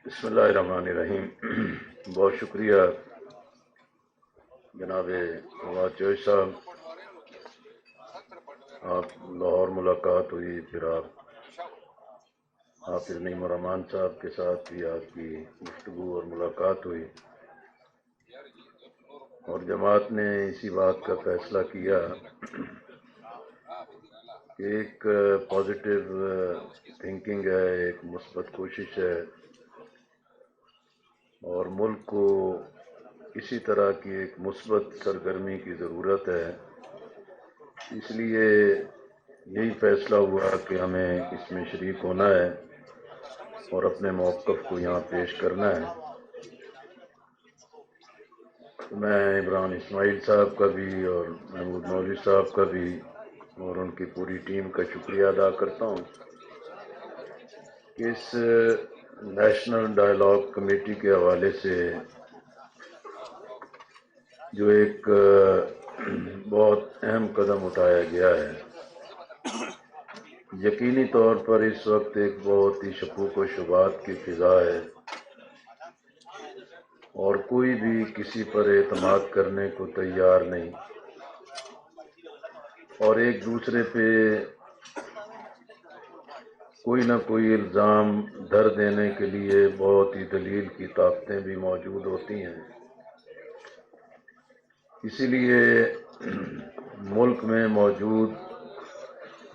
بسم اللہ الرحمن الرحیم۔ بہت شکریہ جناب نواز چوہے صاحب، آپ لاہور ملاقات ہوئی، پھر آپ حافظ نعیم الرحمان صاحب کے ساتھ بھی آپ کی گفتگو اور ملاقات ہوئی، اور جماعت نے اسی بات کا فیصلہ کیا کہ ایک پازیٹیو تھنکنگ ہے، ایک مثبت کوشش ہے، اور ملک کو اسی طرح کی ایک مثبت سرگرمی کی ضرورت ہے۔ اس لیے یہی فیصلہ ہوا کہ ہمیں اس میں شریک ہونا ہے اور اپنے موقف کو یہاں پیش کرنا ہے۔ میں عمران اسماعیل صاحب کا بھی اور محمود مولوی صاحب کا بھی اور ان کی پوری ٹیم کا شکریہ ادا کرتا ہوں کہ اس نیشنل ڈائیلاگ کمیٹی کے حوالے سے جو ایک بہت اہم قدم اٹھایا گیا ہے، یقینی طور پر اس وقت ایک بہت ہی شکوک و شبہات کی فضا ہے، اور کوئی بھی کسی پر اعتماد کرنے کو تیار نہیں، اور ایک دوسرے پہ کوئی نہ کوئی الزام دھر دینے کے لیے بہت ہی دلیل کی طاقتیں بھی موجود ہوتی ہیں۔ اسی لیے ملک میں موجود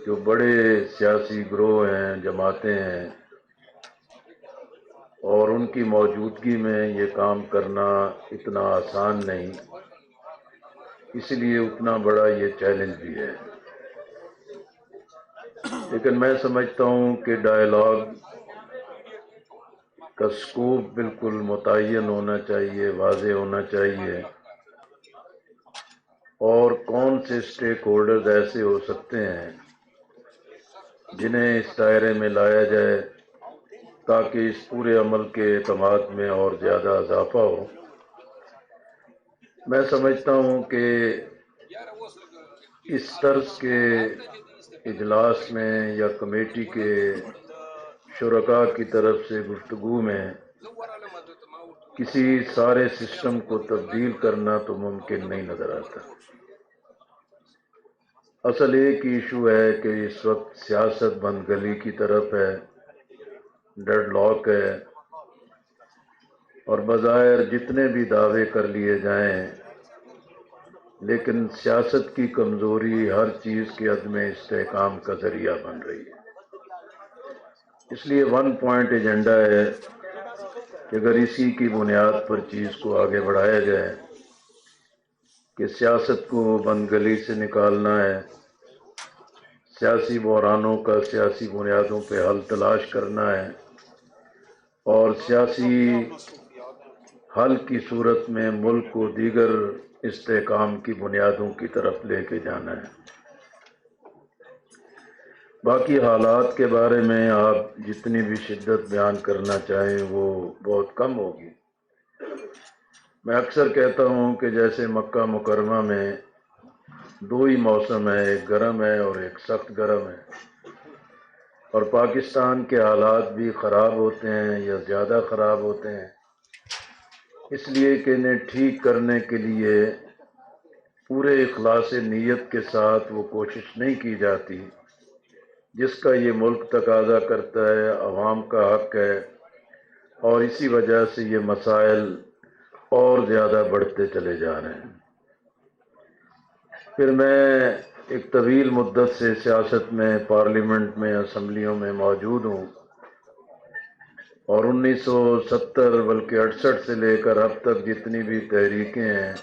جو بڑے سیاسی گروہ ہیں، جماعتیں ہیں، اور ان کی موجودگی میں یہ کام کرنا اتنا آسان نہیں، اس لیے اتنا بڑا یہ چیلنج بھی ہے۔ لیکن میں سمجھتا ہوں کہ ڈائیلاگ کا سکوپ بالکل متعین ہونا چاہیے، واضح ہونا چاہیے، اور کون سے سٹیک ہولڈرز ایسے ہو سکتے ہیں جنہیں اس دائرے میں لایا جائے تاکہ اس پورے عمل کے اعتماد میں اور زیادہ اضافہ ہو۔ میں سمجھتا ہوں کہ اس طرز کے اجلاس میں یا کمیٹی کے شرکاء کی طرف سے گفتگو میں کسی سارے سسٹم کو تبدیل کرنا تو ممکن نہیں نظر آتا۔ اصل ایک ایشو ہے کہ اس وقت سیاست بند گلی کی طرف ہے، ڈیڈ لاک ہے، اور بظاہر جتنے بھی دعوے کر لیے جائیں لیکن سیاست کی کمزوری ہر چیز کے عدم استحکام کا ذریعہ بن رہی ہے۔ اس لیے ون پوائنٹ ایجنڈا ہے کہ اگر اسی کی بنیاد پر چیز کو آگے بڑھایا جائے کہ سیاست کو بند گلی سے نکالنا ہے، سیاسی بحرانوں کا سیاسی بنیادوں پہ حل تلاش کرنا ہے، اور سیاسی حل کی صورت میں ملک کو دیگر استحکام کی بنیادوں کی طرف لے کے جانا ہے۔ باقی حالات کے بارے میں آپ جتنی بھی شدت بیان کرنا چاہیں وہ بہت کم ہوگی۔ میں اکثر کہتا ہوں کہ جیسے مکہ مکرمہ میں دو ہی موسم ہے، ایک گرم ہے اور ایک سخت گرم ہے، اور پاکستان کے حالات بھی خراب ہوتے ہیں یا زیادہ خراب ہوتے ہیں اس لیے کہ انہیں ٹھیک کرنے کے لیے پورے اخلاص نیت کے ساتھ وہ کوشش نہیں کی جاتی جس کا یہ ملک تقاضا کرتا ہے، عوام کا حق ہے، اور اسی وجہ سے یہ مسائل اور زیادہ بڑھتے چلے جا رہے ہیں۔ پھر میں ایک طویل مدت سے سیاست میں، پارلیمنٹ میں، اسمبلیوں میں موجود ہوں، اور 1970 بلکہ 68 سے لے کر اب تک جتنی بھی تحریکیں ہیں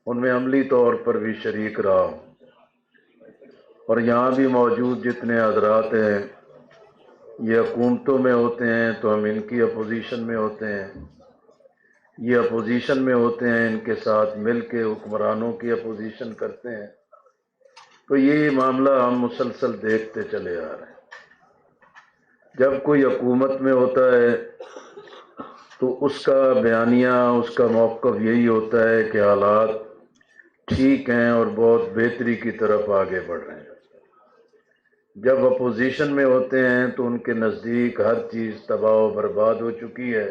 ان میں عملی طور پر بھی شریک رہا ہوں، اور یہاں بھی موجود جتنے حضرات ہیں یہ حکومتوں میں ہوتے ہیں تو ہم ان کی اپوزیشن میں ہوتے ہیں، یہ اپوزیشن میں ہوتے ہیں ان کے ساتھ مل کے حکمرانوں کی اپوزیشن کرتے ہیں، تو یہ معاملہ ہم مسلسل دیکھتے چلے آ رہے ہیں۔ جب کوئی حکومت میں ہوتا ہے تو اس کا بیانیہ، اس کا موقف یہی ہوتا ہے کہ حالات ٹھیک ہیں اور بہت بہتری کی طرف آگے بڑھ رہے ہیں، جب اپوزیشن میں ہوتے ہیں تو ان کے نزدیک ہر چیز تباہ و برباد ہو چکی ہے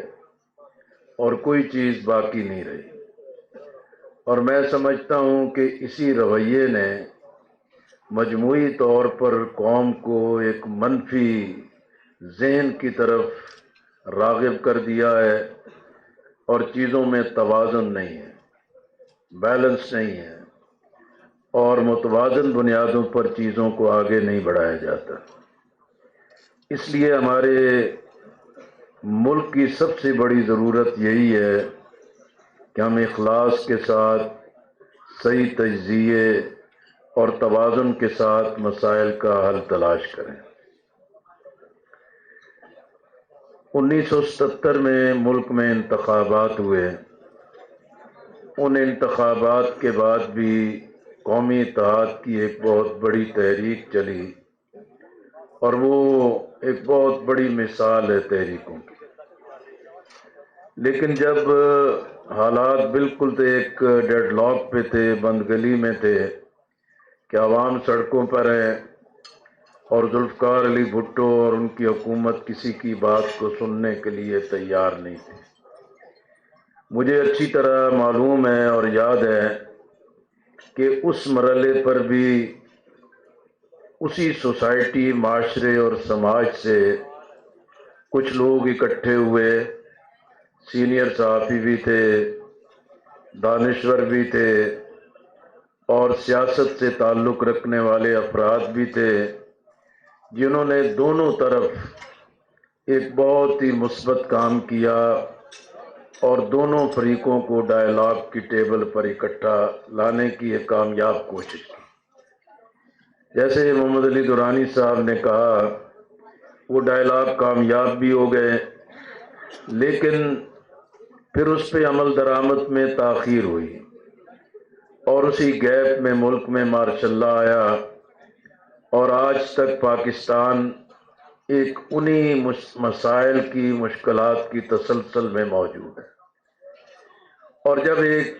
اور کوئی چیز باقی نہیں رہی، اور میں سمجھتا ہوں کہ اسی رویے نے مجموعی طور پر قوم کو ایک منفی ذہن کی طرف راغب کر دیا ہے، اور چیزوں میں توازن نہیں ہے، بیلنس نہیں ہے، اور متوازن بنیادوں پر چیزوں کو آگے نہیں بڑھایا جاتا۔ اس لیے ہمارے ملک کی سب سے بڑی ضرورت یہی ہے کہ ہم اخلاص کے ساتھ صحیح تجزیے اور توازن کے ساتھ مسائل کا حل تلاش کریں۔ 1977 میں ملک میں انتخابات ہوئے، ان انتخابات کے بعد بھی قومی اتحاد کی ایک بہت بڑی تحریک چلی، اور وہ ایک بہت بڑی مثال ہے تحریکوں کی۔ لیکن جب حالات بالکل ایک ڈیڈ لاک پہ تھے، بند گلی میں تھے کہ عوام سڑکوں پر ہے اور ذوالفقار علی بھٹو اور ان کی حکومت کسی کی بات کو سننے کے لیے تیار نہیں تھی۔ مجھے اچھی طرح معلوم ہے اور یاد ہے کہ اس مرحلے پر بھی اسی سوسائٹی، معاشرے اور سماج سے کچھ لوگ اکٹھے ہوئے، سینئر صحافی بھی تھے، دانشور بھی تھے، اور سیاست سے تعلق رکھنے والے افراد بھی تھے، جنہوں نے دونوں طرف ایک بہت ہی مثبت کام کیا اور دونوں فریقوں کو ڈائیلاگ کی ٹیبل پر اکٹھا لانے کی ایک کامیاب کوشش کی۔ جیسے محمد علی دورانی صاحب نے کہا، وہ ڈائیلاگ کامیاب بھی ہو گئے، لیکن پھر اس پہ عمل درآمد میں تاخیر ہوئی، اور اسی گیپ میں ملک میں مارشاء اللہ آیا، اور آج تک پاکستان ایک انہی مسائل کی، مشکلات کی تسلسل میں موجود ہے۔ اور جب ایک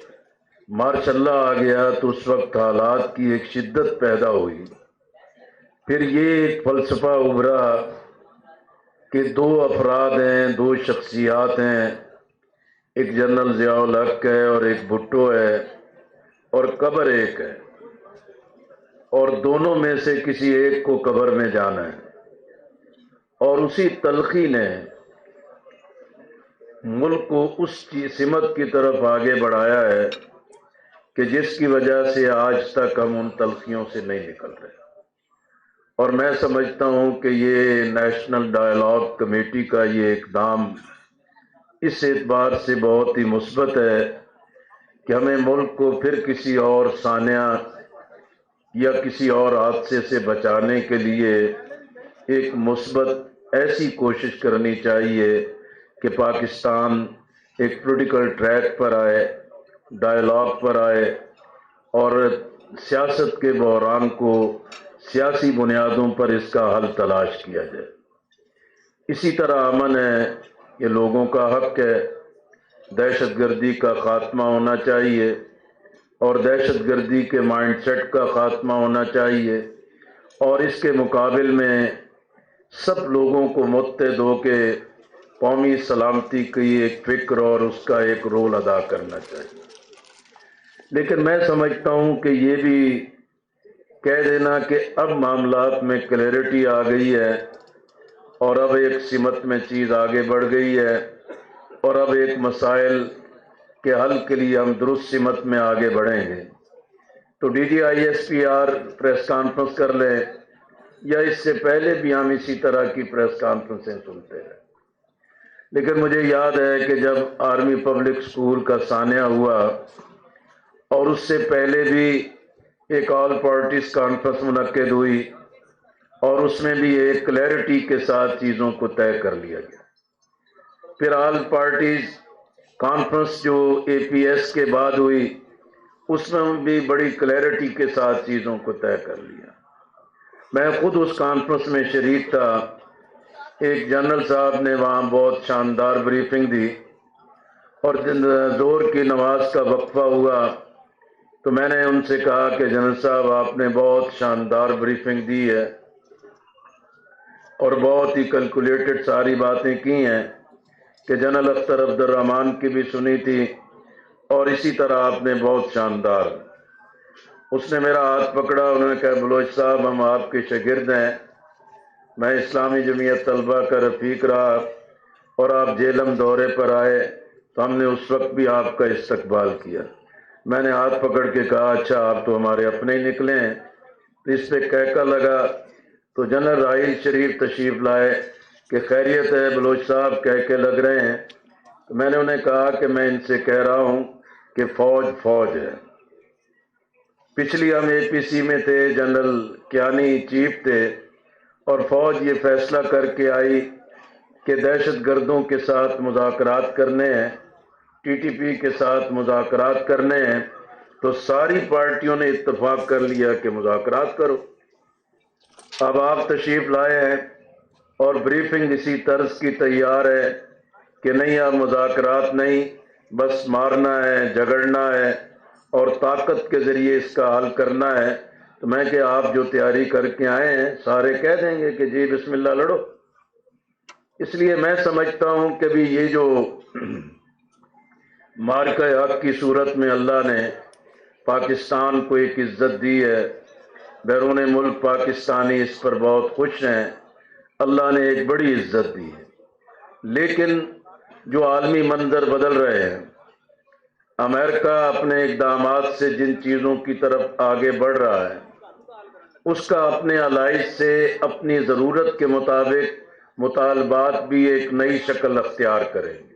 مارشاء اللہ آ گیا تو اس وقت حالات کی ایک شدت پیدا ہوئی، پھر یہ ایک فلسفہ ابھرا کہ دو افراد ہیں، دو شخصیات ہیں، ایک جنرل ضیاء الحق ہے اور ایک بھٹو ہے، اور قبر ایک ہے، اور دونوں میں سے کسی ایک کو قبر میں جانا ہے۔ اور اسی تلخی نے ملک کو اس سمت کی طرف آگے بڑھایا ہے کہ جس کی وجہ سے آج تک ہم ان تلخیوں سے نہیں نکل رہے۔ اور میں سمجھتا ہوں کہ یہ نیشنل ڈائیلاگ کمیٹی کا یہ اقدام اس اعتبار سے بہت ہی مثبت ہے کہ ہمیں ملک کو پھر کسی اور سانحہ یا کسی اور حادثے سے بچانے کے لیے ایک مثبت ایسی کوشش کرنی چاہیے کہ پاکستان ایک پولیٹیکل ٹریک پر آئے، ڈائیلاگ پر آئے، اور سیاست کے بحران کو سیاسی بنیادوں پر اس کا حل تلاش کیا جائے۔ اسی طرح امن ہے، یہ لوگوں کا حق ہے، دہشت گردی کا خاتمہ ہونا چاہیے، اور دہشت گردی کے مائنڈ سیٹ کا خاتمہ ہونا چاہیے، اور اس کے مقابل میں سب لوگوں کو متحد ہو کے قومی سلامتی کی ایک فکر اور اس کا ایک رول ادا کرنا چاہیے۔ لیکن میں سمجھتا ہوں کہ یہ بھی کہہ دینا کہ اب معاملات میں کلیئرٹی آ گئی ہے، اور اب ایک سمت میں چیز آگے بڑھ گئی ہے، اور اب ایک مسائل کے حل کے لیے ہم درست سمت میں آگے بڑھیں گے، تو DGISPR پریس کانفرنس کر لیں، یا اس سے پہلے بھی ہم اسی طرح کی پریس کانفرنسیں سنتے ہیں۔ لیکن مجھے یاد ہے کہ جب آرمی پبلک سکول کا سانحہ ہوا، اور اس سے پہلے بھی ایک آل پارٹیز کانفرنس منعقد ہوئی، اور اس میں بھی ایک کلیئرٹی کے ساتھ چیزوں کو طے کر لیا گیا۔ پھر آل پارٹیز کانفرنس جو APS کے بعد ہوئی، اس میں بھی بڑی کلیئرٹی کے ساتھ چیزوں کو طے کر لیا۔ میں خود اس کانفرنس میں شریک تھا۔ ایک جنرل صاحب نے وہاں بہت شاندار بریفنگ دی، اور ظہر کی نماز کا وقفہ ہوا تو میں نے ان سے کہا کہ جنرل صاحب آپ نے بہت شاندار بریفنگ دی ہے، اور بہت ہی کیلکولیٹڈ ساری باتیں کی ہیں کہ جنرل اختر عبد الرحمان کی بھی سنی تھی، اور اسی طرح آپ نے بہت شاندار۔ اس نے میرا ہاتھ پکڑا، انہوں نے کہا بلوچ صاحب ہم آپ کے شاگرد ہیں، میں اسلامی جمعیت طلبہ کا رفیق رہا، اور آپ جیلم دورے پر آئے تو ہم نے اس وقت بھی آپ کا استقبال کیا۔ میں نے ہاتھ پکڑ کے کہا اچھا آپ تو ہمارے اپنے ہی نکلے ہیں۔ تو اس پہ کہکا لگا، تو جنرل راحیل شریف تشریف لائے کہ خیریت ہے بلوچ صاحب کہکے لگ رہے ہیں؟ تو میں نے انہیں کہا کہ میں ان سے کہہ رہا ہوں کہ فوج فوج ہے۔ پچھلی ہم اے پی سی میں تھے، جنرل کیانی چیف تھے، اور فوج یہ فیصلہ کر کے آئی کہ دہشت گردوں کے ساتھ مذاکرات کرنے ہیں، ٹی ٹی پی کے ساتھ مذاکرات کرنے ہیں، تو ساری پارٹیوں نے اتفاق کر لیا کہ مذاکرات کرو۔ اب آپ تشریف لائے ہیں اور بریفنگ اسی طرز کی تیار ہے کہ نہیں اب مذاکرات نہیں، بس مارنا ہے، جھگڑنا ہے اور طاقت کے ذریعے اس کا حل کرنا ہے۔ تو میں کہ آپ جو تیاری کر کے آئے ہیں سارے کہہ دیں گے کہ جی بسم اللہ لڑو۔ اس لیے میں سمجھتا ہوں کہ بھی یہ جو معرکہ حق کی صورت میں اللہ نے پاکستان کو ایک عزت دی ہے، بیرون ملک پاکستانی اس پر بہت خوش ہیں، اللہ نے ایک بڑی عزت دی ہے۔ لیکن جو عالمی منظر بدل رہے ہیں، امریکہ اپنے اقدامات سے جن چیزوں کی طرف آگے بڑھ رہا ہے، اس کا اپنے allies سے اپنی ضرورت کے مطابق مطالبات بھی ایک نئی شکل اختیار کریں گے،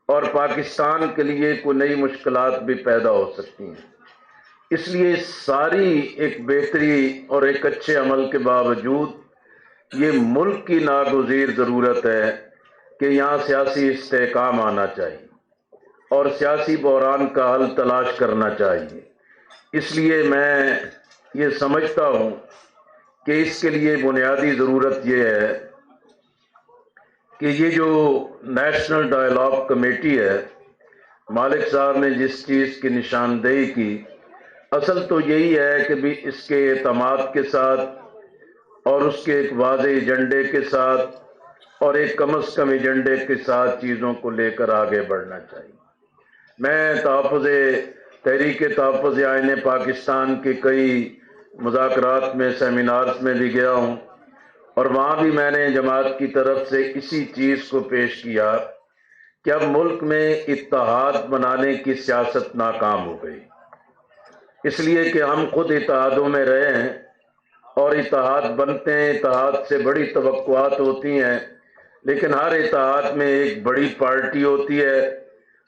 اور پاکستان کے لیے کوئی نئی مشکلات بھی پیدا ہو سکتی ہیں۔ اس لیے ساری ایک بہتری اور ایک اچھے عمل کے باوجود یہ ملک کی ناگزیر ضرورت ہے کہ یہاں سیاسی استحکام آنا چاہیے اور سیاسی بحران کا حل تلاش کرنا چاہیے۔ اس لیے میں یہ سمجھتا ہوں کہ اس کے لیے بنیادی ضرورت یہ ہے کہ یہ جو نیشنل ڈائیلاگ کمیٹی ہے، مالک صاحب نے جس چیز کی نشاندہی کی، اصل تو یہی ہے کہ بھی اس کے اعتماد کے ساتھ اور اس کے ایک واضح ایجنڈے کے ساتھ اور ایک کم از کم ایجنڈے کے ساتھ چیزوں کو لے کر آگے بڑھنا چاہیے۔ میں تحریک تحفظ آئین پاکستان کے کئی مذاکرات میں، سیمینارز میں بھی گیا ہوں، اور وہاں بھی میں نے جماعت کی طرف سے اسی چیز کو پیش کیا کہ اب ملک میں اتحاد بنانے کی سیاست ناکام ہو گئی، اس لیے کہ ہم خود اتحادوں میں رہے ہیں اور اتحاد بنتے ہیں، اتحاد سے بڑی توقعات ہوتی ہیں، لیکن ہر اتحاد میں ایک بڑی پارٹی ہوتی ہے،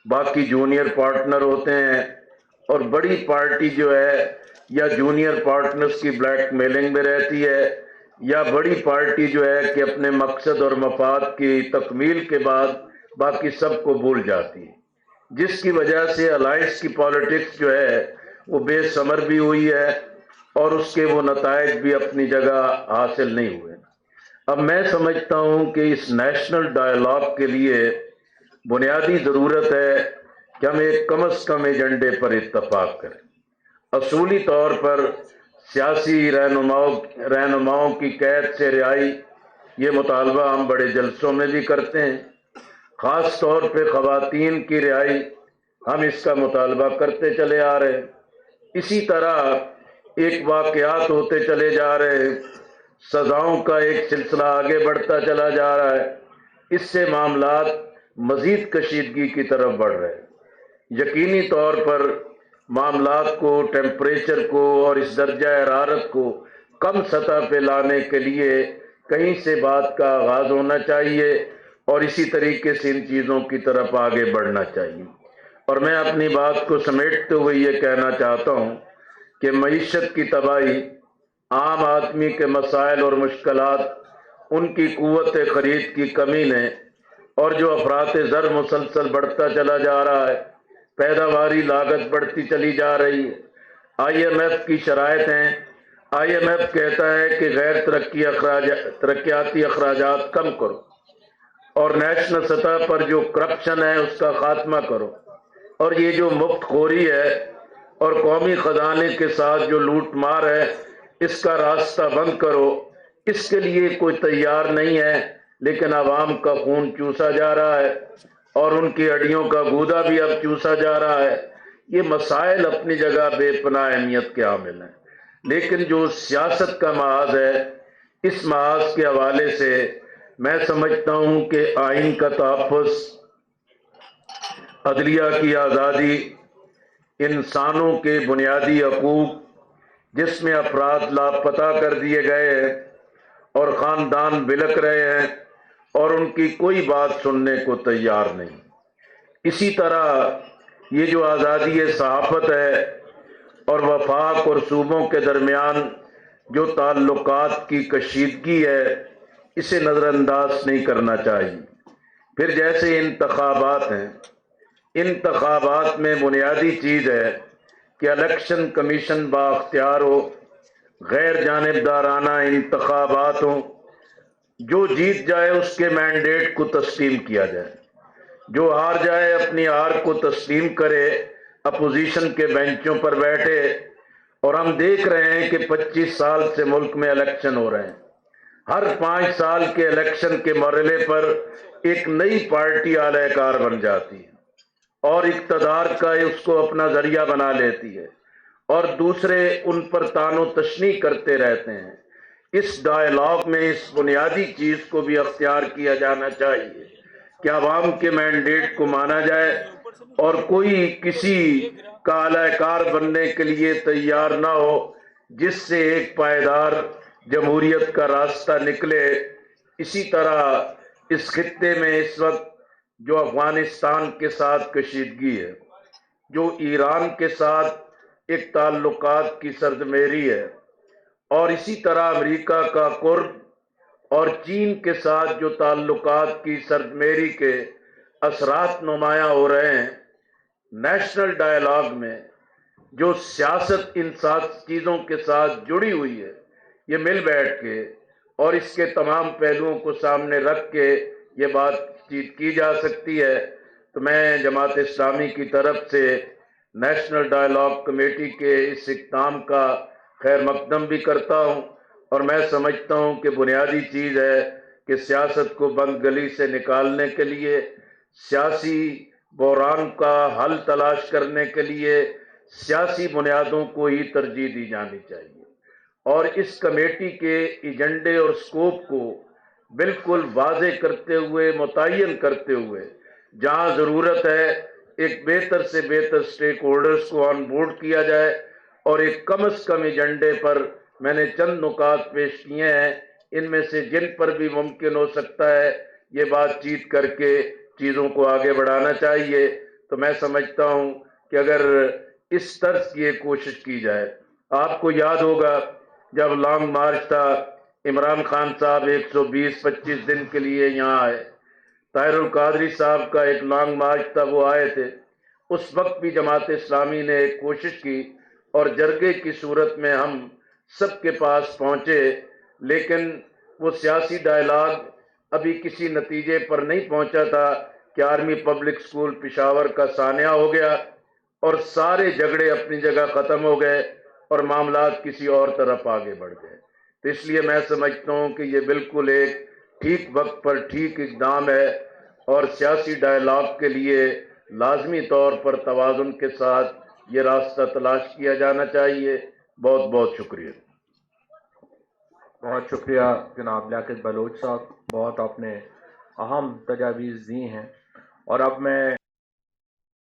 باقی جونیئر پارٹنر ہوتے ہیں، اور بڑی پارٹی جو ہے یا جونیئر پارٹنرز کی بلیک میلنگ میں رہتی ہے، یا بڑی پارٹی جو ہے کہ اپنے مقصد اور مفاد کی تکمیل کے بعد باقی سب کو بھول جاتی ہے، جس کی وجہ سے الائنس کی پالیٹکس جو ہے وہ بے ثمر بھی ہوئی ہے اور اس کے وہ نتائج بھی اپنی جگہ حاصل نہیں ہوئے۔ اب میں سمجھتا ہوں کہ اس نیشنل ڈائیلاگ کے لیے بنیادی ضرورت ہے کہ ہم ایک کم از کم ایجنڈے پر اتفاق کریں۔ اصولی طور پر سیاسی رہنماؤں کی قید سے رہائی، یہ مطالبہ ہم بڑے جلسوں میں بھی کرتے ہیں، خاص طور پہ خواتین کی رہائی، ہم اس کا مطالبہ کرتے چلے آ رہے ہیں۔ اسی طرح ایک واقعات ہوتے چلے جا رہے ہیں، سزاؤں کا ایک سلسلہ آگے بڑھتا چلا جا رہا ہے، اس سے معاملات مزید کشیدگی کی طرف بڑھ رہے ہیں۔ یقینی طور پر معاملات کو، ٹیمپریچر کو اور اس درجہ حرارت کو کم سطح پہ لانے کے لیے کہیں سے بات کا آغاز ہونا چاہیے اور اسی طریقے سے ان چیزوں کی طرف آگے بڑھنا چاہیے۔ اور میں اپنی بات کو سمیٹتے ہوئے یہ کہنا چاہتا ہوں کہ معیشت کی تباہی، عام آدمی کے مسائل اور مشکلات، ان کی قوت خرید کی کمی نے، اور جو افراط زر مسلسل بڑھتا چلا جا رہا ہے، پیداواری لاگت بڑھتی چلی جا رہی ہے، آئی ایم ایف کی شرائط ہیں، آئی ایم ایف کہتا ہے کہ غیر ترقیاتی اخراجات کم کرو اور نیشنل سطح پر جو کرپشن ہے اس کا خاتمہ کرو، اور یہ جو مفت خوری ہے اور قومی خزانے کے ساتھ جو لوٹ مار ہے اس کا راستہ بند کرو۔ اس کے لیے کوئی تیار نہیں ہے، لیکن عوام کا خون چوسا جا رہا ہے اور ان کی ہڈیوں کا گودا بھی اب چوسا جا رہا ہے۔ یہ مسائل اپنی جگہ بے پناہ اہمیت کے حامل ہیں، لیکن جو سیاست کا محاذ ہے، اس محاذ کے حوالے سے میں سمجھتا ہوں کہ آئین کا تحفظ، عدلیہ کی آزادی، انسانوں کے بنیادی حقوق جس میں افراد لاپتہ کر دیے گئے ہیں اور خاندان بلک رہے ہیں اور ان کی کوئی بات سننے کو تیار نہیں، اسی طرح یہ جو آزادی صحافت ہے اور وفاق اور صوبوں کے درمیان جو تعلقات کی کشیدگی ہے، اسے نظر انداز نہیں کرنا چاہیے۔ پھر جیسے انتخابات ہیں، انتخابات میں بنیادی چیز ہے کہ الیکشن کمیشن بااختیار ہو، غیر جانبدارانہ انتخابات ہوں، جو جیت جائے اس کے مینڈیٹ کو تسلیم کیا جائے، جو ہار جائے اپنی ہار کو تسلیم کرے، اپوزیشن کے بینچوں پر بیٹھے۔ اور ہم دیکھ رہے ہیں کہ 25 سال سے ملک میں الیکشن ہو رہے ہیں، ہر 5 سال کے الیکشن کے مرحلے پر ایک نئی پارٹی اعلی کار بن جاتی ہے اور اقتدار کا اس کو اپنا ذریعہ بنا لیتی ہے اور دوسرے ان پر طعن و تشنیع کرتے رہتے ہیں۔ اس ڈائیلاگ میں اس بنیادی چیز کو بھی اختیار کیا جانا چاہیے کہ عوام کے مینڈیٹ کو مانا جائے اور کوئی کسی کا اعلی کار بننے کے لیے تیار نہ ہو جس سے ایک پائیدار جمہوریت کا راستہ نکلے۔ اسی طرح اس خطے میں اس وقت جو افغانستان کے ساتھ کشیدگی ہے، جو ایران کے ساتھ ایک تعلقات کی سردمیری ہے، اور اسی طرح امریکہ کا قرب اور چین کے ساتھ جو تعلقات کی سردمیری کے اثرات نمایاں ہو رہے ہیں، نیشنل ڈائیلاگ میں جو سیاست ان سات چیزوں کے ساتھ جڑی ہوئی ہے، یہ مل بیٹھ کے اور اس کے تمام پہلوؤں کو سامنے رکھ کے یہ بات چیت کی جا سکتی ہے۔ تو میں جماعت اسلامی کی طرف سے نیشنل ڈائیلاگ کمیٹی کے اس اقدام کا خیر مقدم بھی کرتا ہوں اور میں سمجھتا ہوں کہ بنیادی چیز ہے کہ سیاست کو بند گلی سے نکالنے کے لیے، سیاسی بحران کا حل تلاش کرنے کے لیے سیاسی بنیادوں کو ہی ترجیح دی جانی چاہیے اور اس کمیٹی کے ایجنڈے اور سکوپ کو بالکل واضح کرتے ہوئے، متعین کرتے ہوئے، جہاں ضرورت ہے ایک بہتر سے بہتر سٹیک ہولڈرز کو آن بورڈ کیا جائے اور ایک کم از کم ایجنڈے پر میں نے چند نکات پیش کیے ہیں، ان میں سے جن پر بھی ممکن ہو سکتا ہے یہ بات چیت کر کے چیزوں کو آگے بڑھانا چاہیے۔ تو میں سمجھتا ہوں کہ اگر اس طرز کی ایک کوشش کی جائے، آپ کو یاد ہوگا جب لانگ مارچ تھا، عمران خان صاحب 120-25 دن کے لیے یہاں آئے، طاہر القادری صاحب کا ایک لانگ مارچ تھا، وہ آئے تھے، اس وقت بھی جماعت اسلامی نے ایک کوشش کی اور جرگے کی صورت میں ہم سب کے پاس پہنچے، لیکن وہ سیاسی ڈائیلاگ ابھی کسی نتیجے پر نہیں پہنچا تھا کہ آرمی پبلک سکول پشاور کا سانحہ ہو گیا اور سارے جھگڑے اپنی جگہ ختم ہو گئے اور معاملات کسی اور طرف آگے بڑھ گئے۔ تو اس لیے میں سمجھتا ہوں کہ یہ بالکل ایک ٹھیک وقت پر ٹھیک اقدام ہے اور سیاسی ڈائیلاگ کے لیے لازمی طور پر توازن کے ساتھ یہ راستہ تلاش کیا جانا چاہیے۔ بہت بہت شکریہ۔ بہت شکریہ جناب لیاقت بلوچ صاحب، بہت آپ نے اہم تجاویز دی ہیں، اور اب میں